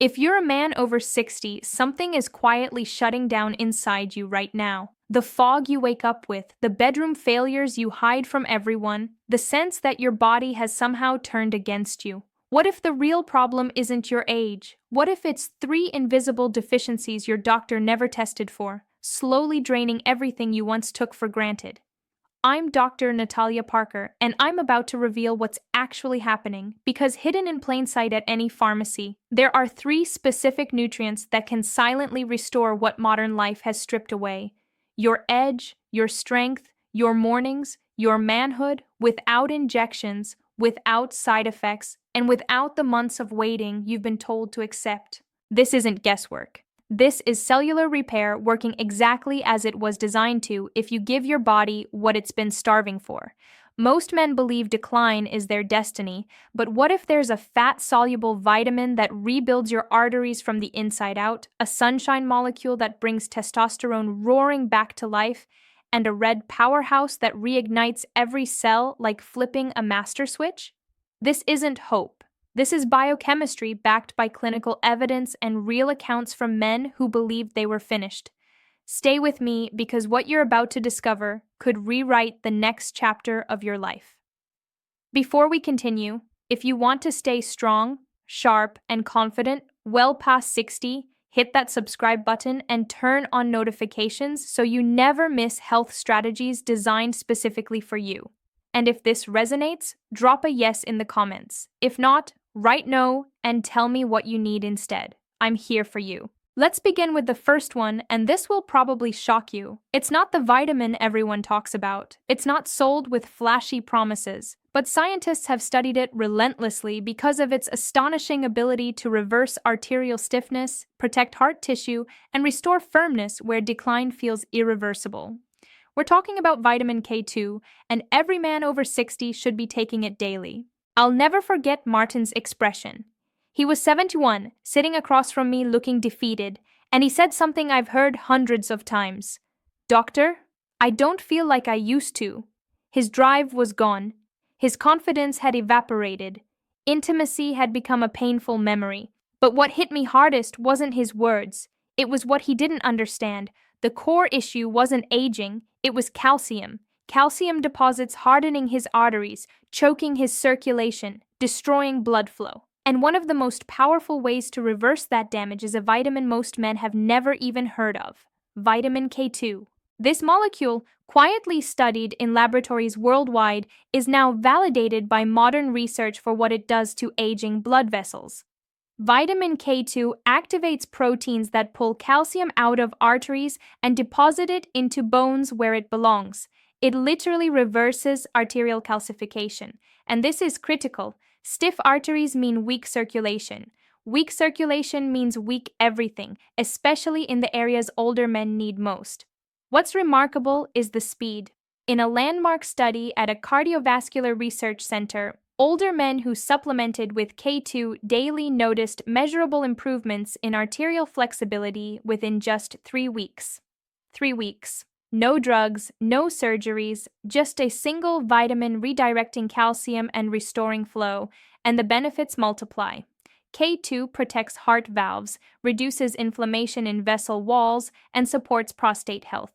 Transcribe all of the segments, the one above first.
If you're a man over 60, something is quietly shutting down inside you right now. The fog you wake up with, the bedroom failures you hide from everyone, the sense that your body has somehow turned against you. What if the real problem isn't your age? What if it's three invisible deficiencies your doctor never tested for, slowly draining everything you once took for granted? I'm Dr. Natalia Parker, and I'm about to reveal what's actually happening because hidden in plain sight at any pharmacy, there are three specific nutrients that can silently restore what modern life has stripped away: your edge, your strength, your mornings, your manhood, without injections, without side effects, and without the months of waiting you've been told to accept. This isn't guesswork. This is cellular repair working exactly as it was designed to if you give your body what it's been starving for. Most men believe decline is their destiny, but what if there's a fat-soluble vitamin that rebuilds your arteries from the inside out, a sunshine molecule that brings testosterone roaring back to life, and a red powerhouse that reignites every cell like flipping a master switch? This isn't hope. This is biochemistry backed by clinical evidence and real accounts from men who believed they were finished. Stay with me because what you're about to discover could rewrite the next chapter of your life. Before we continue, if you want to stay strong, sharp, and confident well past 60, hit that subscribe button and turn on notifications so you never miss health strategies designed specifically for you. And if this resonates, drop a yes in the comments. If not, write no and tell me what you need instead. I'm here for you. Let's begin with the first one, and this will probably shock you. It's not the vitamin everyone talks about. It's not sold with flashy promises. But scientists have studied it relentlessly because of its astonishing ability to reverse arterial stiffness, protect heart tissue, and restore firmness where decline feels irreversible. We're talking about vitamin K2, and every man over 60 should be taking it daily. I'll never forget Martin's expression. He was 71, sitting across from me looking defeated, and he said something I've heard hundreds of times. "Doctor, I don't feel like I used to." His drive was gone. His confidence had evaporated. Intimacy had become a painful memory. But what hit me hardest wasn't his words. It was what he didn't understand. The core issue wasn't aging, it was calcium. Calcium deposits hardening his arteries, choking his circulation, destroying blood flow. And one of the most powerful ways to reverse that damage is a vitamin most men have never even heard of: vitamin K2. This molecule, quietly studied in laboratories worldwide, is now validated by modern research for what it does to aging blood vessels. Vitamin K2 activates proteins that pull calcium out of arteries and deposit it into bones where it belongs. It literally reverses arterial calcification, and this is critical. Stiff arteries mean weak circulation. Weak circulation means weak everything, especially in the areas older men need most. What's remarkable is the speed. In a landmark study at a cardiovascular research center, older men who supplemented with K2 daily noticed measurable improvements in arterial flexibility within just 3 weeks. 3 weeks. No drugs, no surgeries, just a single vitamin redirecting calcium and restoring flow, and the benefits multiply. K2 protects heart valves, reduces inflammation in vessel walls, and supports prostate health.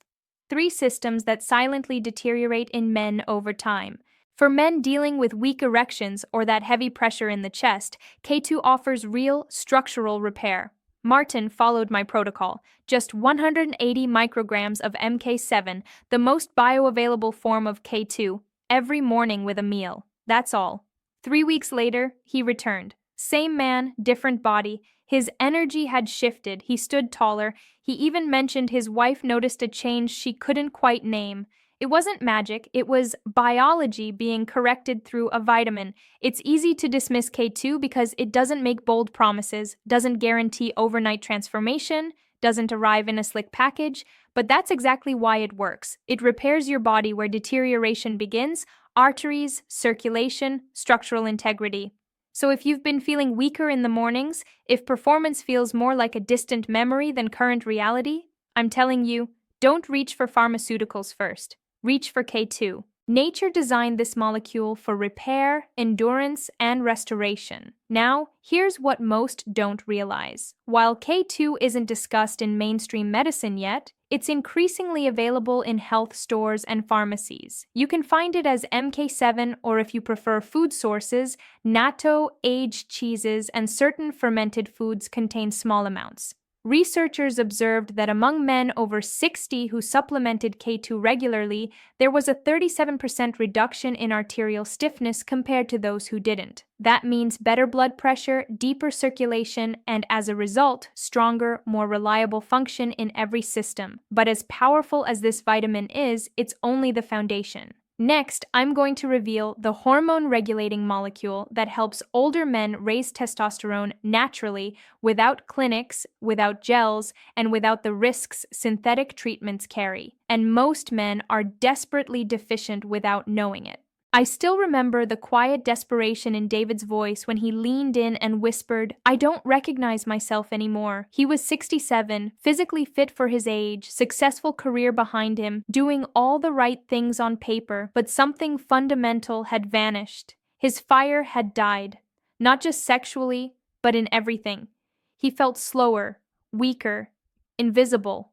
3 systems that silently deteriorate in men over time. For men dealing with weak erections or that heavy pressure in the chest, K2 offers real structural repair. Martin followed my protocol, just 180 micrograms of MK7, the most bioavailable form of K2, every morning with a meal. That's all. 3 weeks later, he returned. Same man, different body. His energy had shifted, he stood taller. He even mentioned his wife noticed a change she couldn't quite name. It wasn't magic, it was biology being corrected through a vitamin. It's easy to dismiss K2 because it doesn't make bold promises, doesn't guarantee overnight transformation, doesn't arrive in a slick package, but that's exactly why it works. It repairs your body where deterioration begins: arteries, circulation, structural integrity. So if you've been feeling weaker in the mornings, if performance feels more like a distant memory than current reality, I'm telling you, don't reach for pharmaceuticals first. Reach for K2. Nature designed this molecule for repair, endurance, and restoration. Now, here's what most don't realize. While K2 isn't discussed in mainstream medicine yet, it's increasingly available in health stores and pharmacies. You can find it as MK7, or if you prefer food sources, natto, aged cheeses, and certain fermented foods contain small amounts. Researchers observed that among men over 60 who supplemented K2 regularly, there was a 37% reduction in arterial stiffness compared to those who didn't. That means better blood pressure, deeper circulation, and as a result, stronger, more reliable function in every system. But as powerful as this vitamin is, it's only the foundation. Next, I'm going to reveal the hormone-regulating molecule that helps older men raise testosterone naturally without clinics, without gels, and without the risks synthetic treatments carry. And most men are desperately deficient without knowing it. I still remember the quiet desperation in David's voice when he leaned in and whispered, "I don't recognize myself anymore." He was 67, physically fit for his age, successful career behind him, doing all the right things on paper, but something fundamental had vanished. His fire had died, not just sexually, but in everything. He felt slower, weaker, invisible.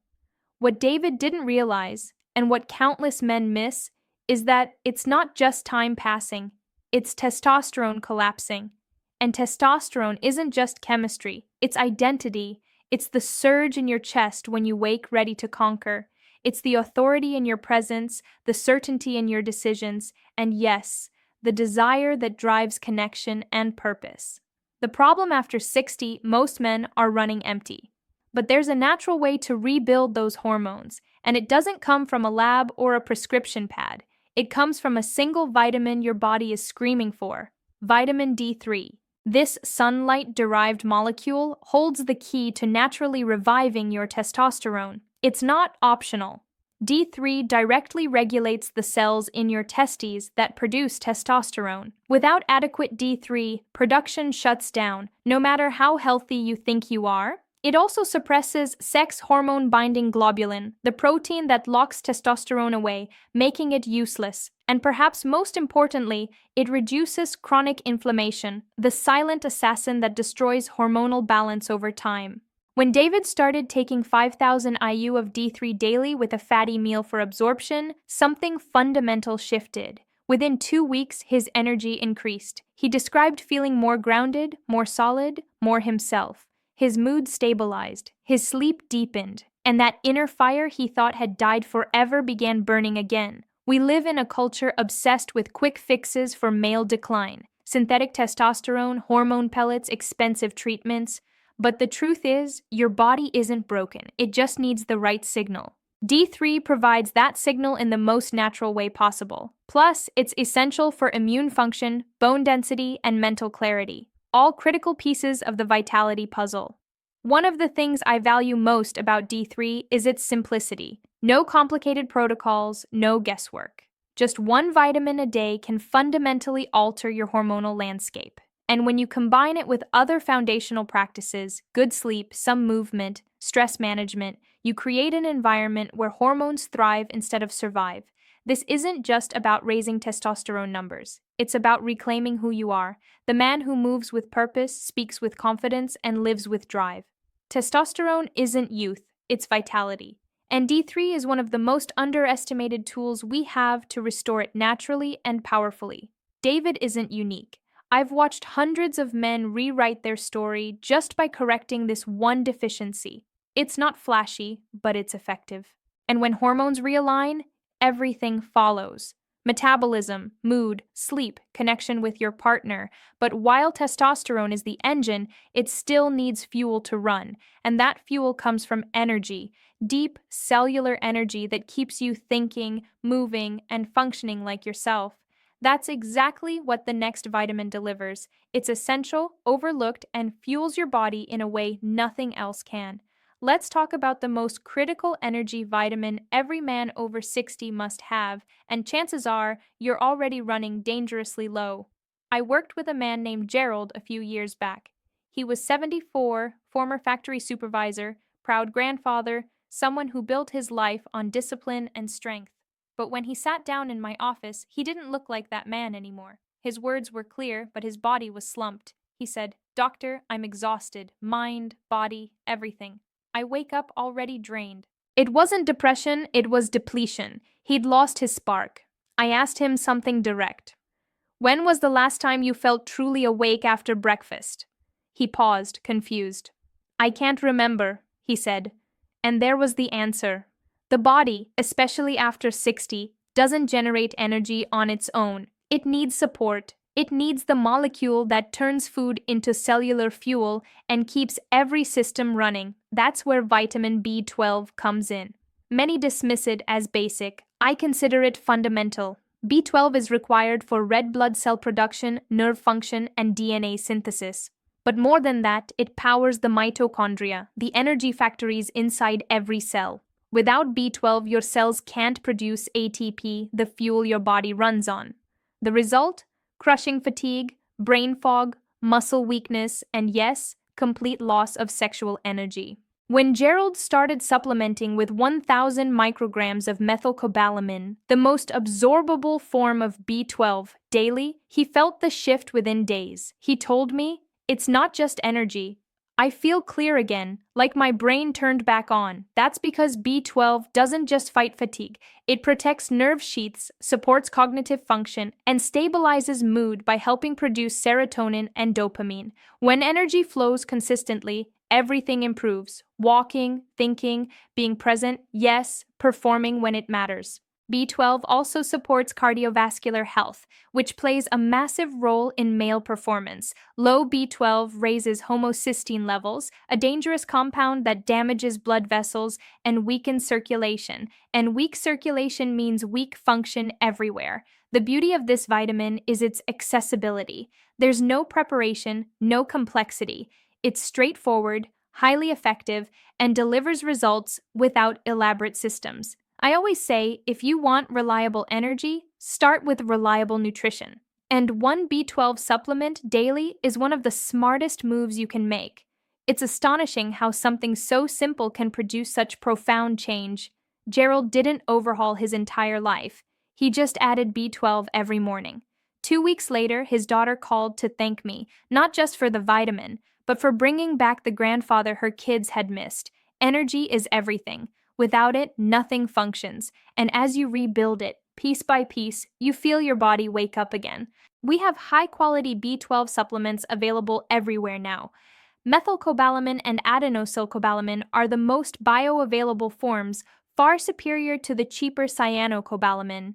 What David didn't realize, and what countless men miss, is that it's not just time passing, it's testosterone collapsing. And testosterone isn't just chemistry, it's identity. It's the surge in your chest when you wake ready to conquer. It's the authority in your presence, the certainty in your decisions, and yes, the desire that drives connection and purpose. The problem after 60, most men are running empty. But there's a natural way to rebuild those hormones, and it doesn't come from a lab or a prescription pad. It comes from a single vitamin your body is screaming for, vitamin D3. This sunlight-derived molecule holds the key to naturally reviving your testosterone. It's not optional. D3 directly regulates the cells in your testes that produce testosterone. Without adequate D3, production shuts down, no matter how healthy you think you are. It also suppresses sex hormone-binding globulin, the protein that locks testosterone away, making it useless. And perhaps most importantly, it reduces chronic inflammation, the silent assassin that destroys hormonal balance over time. When David started taking 5,000 IU of D3 daily with a fatty meal for absorption, something fundamental shifted. Within 2 weeks, his energy increased. He described feeling more grounded, more solid, more himself. His mood stabilized, his sleep deepened, and that inner fire he thought had died forever began burning again. We live in a culture obsessed with quick fixes for male decline, synthetic testosterone, hormone pellets, expensive treatments. But the truth is, your body isn't broken, it just needs the right signal. D3 provides that signal in the most natural way possible. Plus, it's essential for immune function, bone density, and mental clarity. All critical pieces of the vitality puzzle. One of the things I value most about D3 is its simplicity. No complicated protocols, no guesswork. Just one vitamin a day can fundamentally alter your hormonal landscape. And when you combine it with other foundational practices, good sleep, some movement, stress management, you create an environment where hormones thrive instead of survive. This isn't just about raising testosterone numbers. It's about reclaiming who you are, the man who moves with purpose, speaks with confidence, and lives with drive. Testosterone isn't youth, it's vitality. And D3 is one of the most underestimated tools we have to restore it naturally and powerfully. David isn't unique. I've watched hundreds of men rewrite their story just by correcting this one deficiency. It's not flashy, but it's effective. And when hormones realign, everything follows. Metabolism, mood, sleep, connection with your partner. But while testosterone is the engine, it still needs fuel to run. And that fuel comes from energy, deep cellular energy that keeps you thinking, moving, and functioning like yourself. That's exactly what the next vitamin delivers. It's essential, overlooked, and fuels your body in a way nothing else can. Let's talk about the most critical energy vitamin every man over 60 must have, and chances are you're already running dangerously low. I worked with a man named Gerald a few years back. He was 74, former factory supervisor, proud grandfather, someone who built his life on discipline and strength. But when he sat down in my office, he didn't look like that man anymore. His words were clear, but his body was slumped. He said, "Doctor, I'm exhausted. Mind, body, everything. I wake up already drained." It wasn't depression, it was depletion. He'd lost his spark. I asked him something direct. "When was the last time you felt truly awake after breakfast?" He paused, confused. "I can't remember," he said. And there was the answer. The body, especially after 60, doesn't generate energy on its own. It needs support. It needs the molecule that turns food into cellular fuel and keeps every system running. That's where vitamin B12 comes in. Many dismiss it as basic. I consider it fundamental. B12 is required for red blood cell production, nerve function, and DNA synthesis. But more than that, it powers the mitochondria, the energy factories inside every cell. Without B12, your cells can't produce ATP, the fuel your body runs on. The result? Crushing fatigue, brain fog, muscle weakness, and yes, complete loss of sexual energy. When Gerald started supplementing with 1,000 micrograms of methylcobalamin, the most absorbable form of B12, daily, he felt the shift within days. He told me, "It's not just energy. I feel clear again, like my brain turned back on." That's because B12 doesn't just fight fatigue. It protects nerve sheaths, supports cognitive function, and stabilizes mood by helping produce serotonin and dopamine. When energy flows consistently, everything improves. Walking, thinking, being present, yes, performing when it matters. B12 also supports cardiovascular health, which plays a massive role in male performance. Low B12 raises homocysteine levels, a dangerous compound that damages blood vessels and weakens circulation. And weak circulation means weak function everywhere. The beauty of this vitamin is its accessibility. There's no preparation, no complexity. It's straightforward, highly effective, and delivers results without elaborate systems. I always say, if you want reliable energy, start with reliable nutrition. And one B12 supplement daily is one of the smartest moves you can make. It's astonishing how something so simple can produce such profound change. Gerald didn't overhaul his entire life. He just added B12 every morning. 2 weeks later, his daughter called to thank me, not just for the vitamin, but for bringing back the grandfather her kids had missed. Energy is everything. Without it, nothing functions, and as you rebuild it, piece by piece, you feel your body wake up again. We have high-quality B12 supplements available everywhere now. Methylcobalamin and adenosylcobalamin are the most bioavailable forms, far superior to the cheaper cyanocobalamin.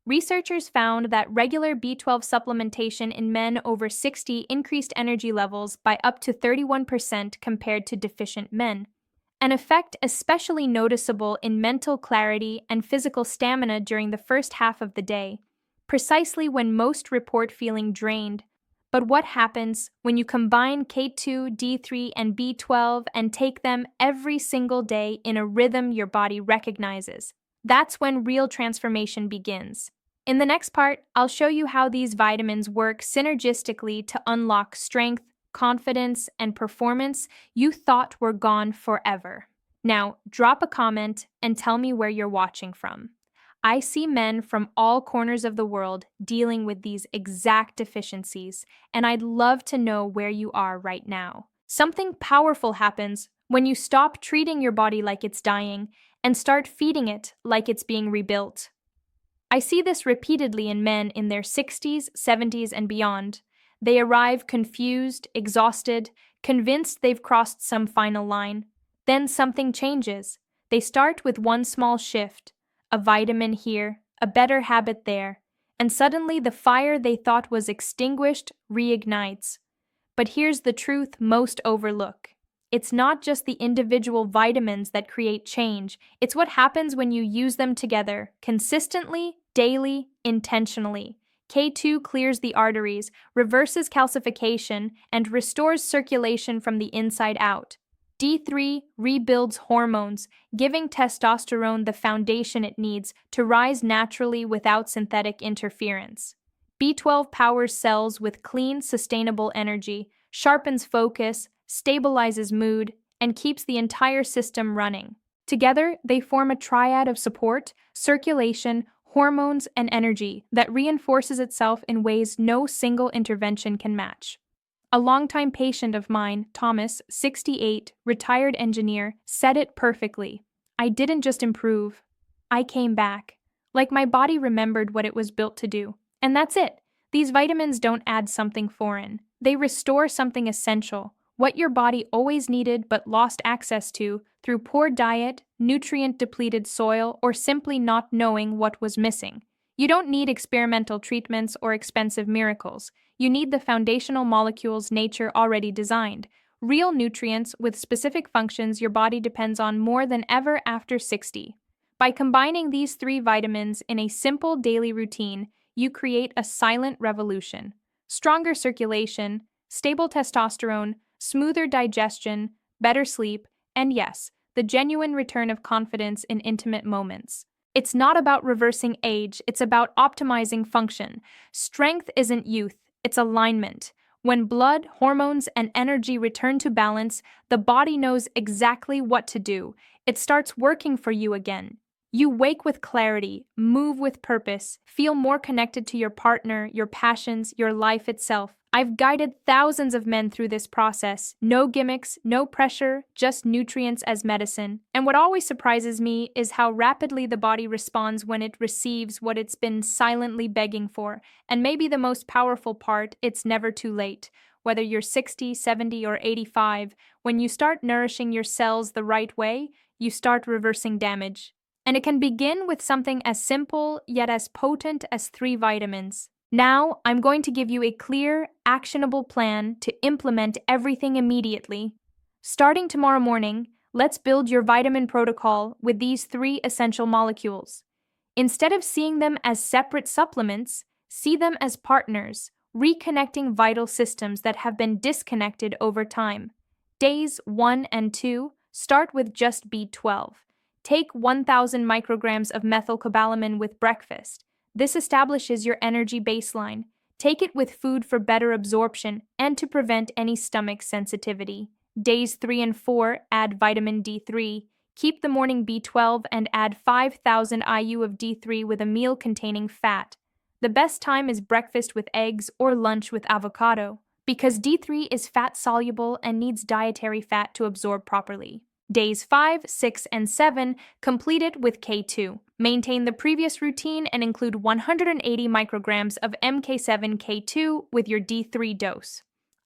Researchers found that regular B12 supplementation in men over 60 increased energy levels by up to 31% compared to deficient men. An effect especially noticeable in mental clarity and physical stamina during the first half of the day, precisely when most report feeling drained. But what happens when you combine K2, D3, and B12 and take them every single day in a rhythm your body recognizes? That's when real transformation begins. In the next part, I'll show you how these vitamins work synergistically to unlock strength, confidence, and performance you thought were gone forever. Now, drop a comment and tell me where you're watching from. I see men from all corners of the world dealing with these exact deficiencies, and I'd love to know where you are right now. Something powerful happens when you stop treating your body like it's dying and start feeding it like it's being rebuilt. I see this repeatedly in men in their 60s, 70s, and beyond. They arrive confused, exhausted, convinced they've crossed some final line. Then something changes. They start with one small shift, a vitamin here, a better habit there, and suddenly the fire they thought was extinguished reignites. But here's the truth most overlook. It's not just the individual vitamins that create change. It's what happens when you use them together, consistently, daily, intentionally. K2 clears the arteries, reverses calcification, and restores circulation from the inside out. D3 rebuilds hormones, giving testosterone the foundation it needs to rise naturally without synthetic interference. B12 powers cells with clean, sustainable energy, sharpens focus, stabilizes mood, and keeps the entire system running. Together, they form a triad of support, circulation, hormones, and energy that reinforces itself in ways no single intervention can match. A longtime patient of mine, Thomas, 68, retired engineer, said it perfectly. I didn't just improve, I came back. Like my body remembered what it was built to do. And that's it. These vitamins don't add something foreign. They restore something essential, what your body always needed but lost access to through poor diet, nutrient-depleted soil, or simply not knowing what was missing. You don't need experimental treatments or expensive miracles. You need the foundational molecules nature already designed, real nutrients with specific functions your body depends on more than ever after 60. By combining these three vitamins in a simple daily routine, you create a silent revolution. Stronger circulation, stable testosterone, smoother digestion, better sleep, and yes, the genuine return of confidence in intimate moments. It's not about reversing age, it's about optimizing function. Strength isn't youth, it's alignment. When blood, hormones, and energy return to balance, the body knows exactly what to do. It starts working for you again. You wake with clarity, move with purpose, feel more connected to your partner, your passions, your life itself. I've guided thousands of men through this process. No gimmicks, no pressure, just nutrients as medicine. And what always surprises me is how rapidly the body responds when it receives what it's been silently begging for. And maybe the most powerful part, it's never too late. Whether you're 60, 70, or 85, when you start nourishing your cells the right way, you start reversing damage. And it can begin with something as simple yet as potent as 3 vitamins. Now, I'm going to give you a clear, actionable plan to implement everything immediately. Starting tomorrow morning, let's build your vitamin protocol with these 3 essential molecules. Instead of seeing them as separate supplements, see them as partners, reconnecting vital systems that have been disconnected over time. Days 1 and 2 start with just B12. Take 1,000 micrograms of methylcobalamin with breakfast. This establishes your energy baseline. Take it with food for better absorption and to prevent any stomach sensitivity. Days 3 and 4, add vitamin D3. Keep the morning B12 and add 5,000 IU of D3 with a meal containing fat. The best time is breakfast with eggs or lunch with avocado, because D3 is fat-soluble and needs dietary fat to absorb properly. Days 5, 6, and 7, complete it with K2. Maintain the previous routine and include 180 micrograms of MK7K2 with your D3 dose.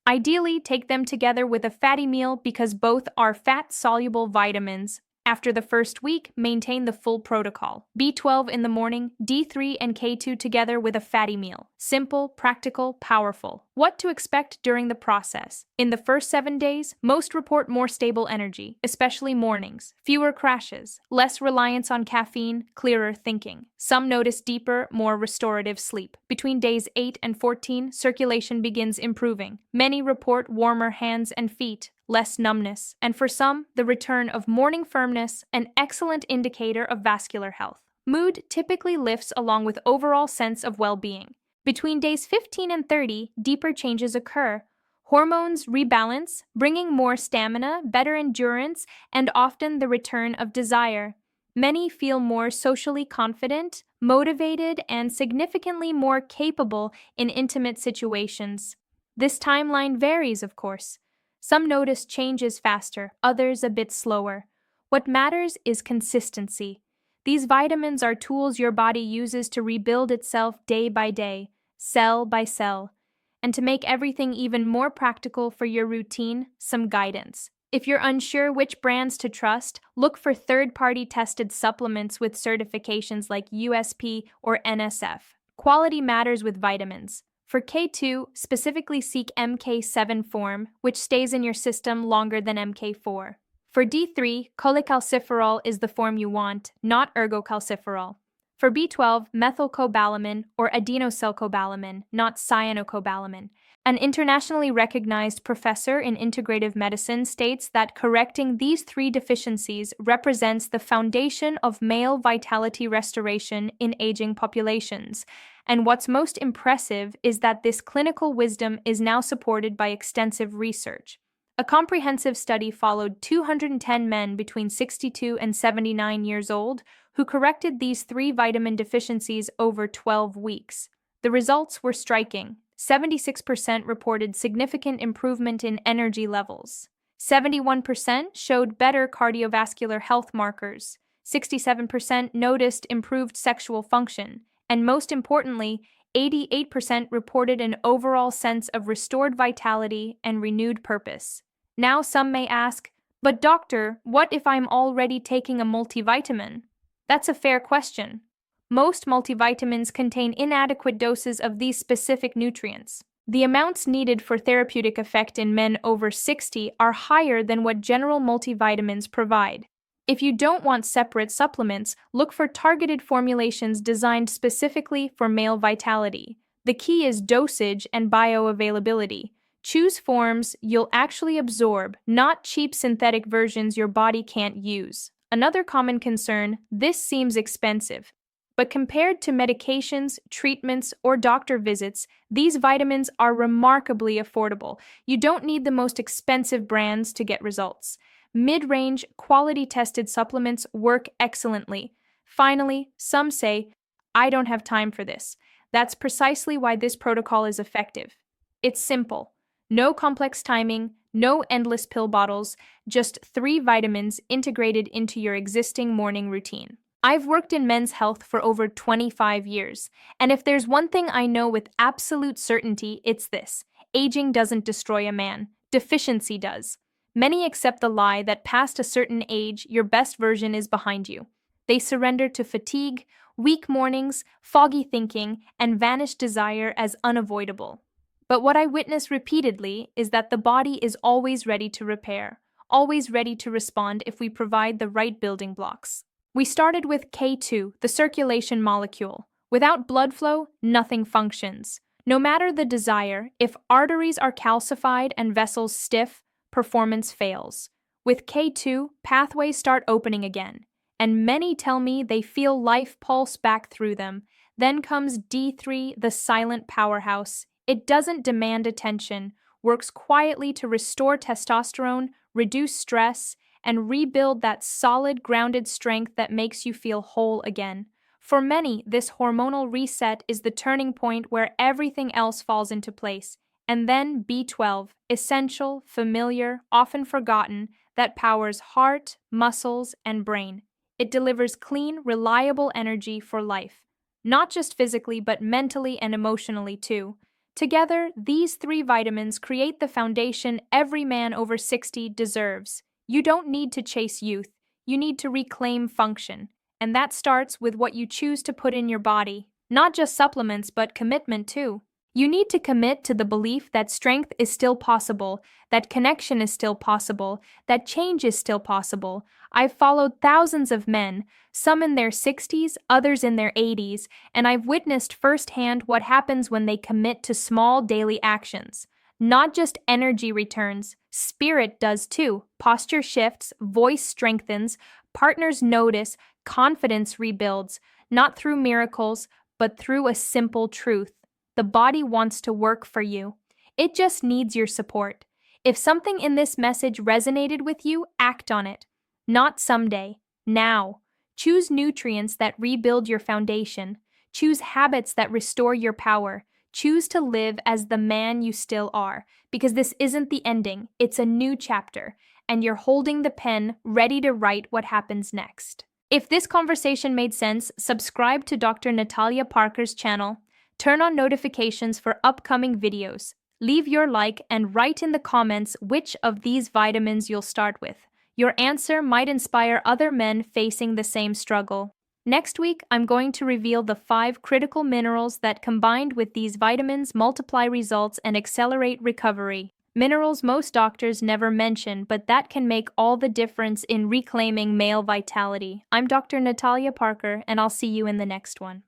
Ideally, take them together with a fatty meal because both are fat-soluble vitamins. After the first week, maintain the full protocol. B12 in the morning, D3 and K2 together with a fatty meal. Simple, practical, powerful. What to expect during the process. In the first 7 days, most report more stable energy, especially mornings. Fewer crashes, less reliance on caffeine, clearer thinking. Some notice deeper, more restorative sleep. Between days 8 and 14, circulation begins improving. Many report warmer hands and feet, less numbness, and for some, the return of morning firmness, an excellent indicator of vascular health. Mood typically lifts along with overall sense of well-being. Between days 15 and 30, deeper changes occur. Hormones rebalance, bringing more stamina, better endurance, and often the return of desire. Many feel more socially confident, motivated, and significantly more capable in intimate situations. This timeline varies, of course. Some notice changes faster, others a bit slower. What matters is consistency. These vitamins are tools your body uses to rebuild itself day by day, cell by cell. And to make everything even more practical for your routine, some guidance. If you're unsure which brands to trust, look for third-party tested supplements with certifications like USP or NSF. Quality matters with vitamins. For K2, specifically seek MK7 form, which stays in your system longer than MK4. For D3, cholecalciferol is the form you want, not ergocalciferol. For B12, methylcobalamin or adenosylcobalamin, not cyanocobalamin. An internationally recognized professor in integrative medicine states that correcting these 3 deficiencies represents the foundation of male vitality restoration in aging populations. And what's most impressive is that this clinical wisdom is now supported by extensive research. A comprehensive study followed 210 men between 62 and 79 years old who corrected these 3 vitamin deficiencies over 12 weeks. The results were striking. 76% reported significant improvement in energy levels. 71% showed better cardiovascular health markers. 67% noticed improved sexual function. And most importantly, 88% reported an overall sense of restored vitality and renewed purpose. Now some may ask, but doctor, what if I'm already taking a multivitamin? That's a fair question. Most multivitamins contain inadequate doses of these specific nutrients. The amounts needed for therapeutic effect in men over 60 are higher than what general multivitamins provide. If you don't want separate supplements, look for targeted formulations designed specifically for male vitality. The key is dosage and bioavailability. Choose forms you'll actually absorb, not cheap synthetic versions your body can't use. Another common concern, this seems expensive. But compared to medications, treatments, or doctor visits, these vitamins are remarkably affordable. You don't need the most expensive brands to get results. Mid-range, quality-tested supplements work excellently. Finally, some say, I don't have time for this. That's precisely why this protocol is effective. It's simple. No complex timing, no endless pill bottles, just 3 vitamins integrated into your existing morning routine. I've worked in men's health for over 25 years, and if there's one thing I know with absolute certainty, it's this. Aging doesn't destroy a man. Deficiency does. Many accept the lie that past a certain age, your best version is behind you. They surrender to fatigue, weak mornings, foggy thinking, and vanished desire as unavoidable. But what I witness repeatedly is that the body is always ready to repair, always ready to respond if we provide the right building blocks. We started with K2, the circulation molecule. Without blood flow, nothing functions. No matter the desire, if arteries are calcified and vessels stiff, performance fails. With K2, pathways start opening again, and many tell me they feel life pulse back through them. Then comes D3, the silent powerhouse. It doesn't demand attention, works quietly to restore testosterone, reduce stress, and rebuild that solid, grounded strength that makes you feel whole again. For many, this hormonal reset is the turning point where everything else falls into place. And then B12, essential, familiar, often forgotten, that powers heart, muscles, and brain. It delivers clean, reliable energy for life. Not just physically, but mentally and emotionally too. Together, these 3 vitamins create the foundation every man over 60 deserves. You don't need to chase youth, you need to reclaim function. And that starts with what you choose to put in your body. Not just supplements, but commitment too. You need to commit to the belief that strength is still possible, that connection is still possible, that change is still possible. I've followed thousands of men, some in their 60s, others in their 80s, and I've witnessed firsthand what happens when they commit to small daily actions. Not just energy returns, spirit does too. Posture shifts, voice strengthens, partners notice, confidence rebuilds, not through miracles, but through a simple truth. The body wants to work for you. It just needs your support. If something in this message resonated with you, act on it. Not someday, now. Choose nutrients that rebuild your foundation. Choose habits that restore your power. Choose to live as the man you still are, because this isn't the ending, it's a new chapter, and you're holding the pen ready to write what happens next. If this conversation made sense, subscribe to Dr. Natalia Parker's channel. Turn on notifications for upcoming videos. Leave your like and write in the comments which of these vitamins you'll start with. Your answer might inspire other men facing the same struggle. Next week, I'm going to reveal the 5 critical minerals that combined with these vitamins multiply results and accelerate recovery. Minerals most doctors never mention, but that can make all the difference in reclaiming male vitality. I'm Dr. Natalia Parker, and I'll see you in the next one.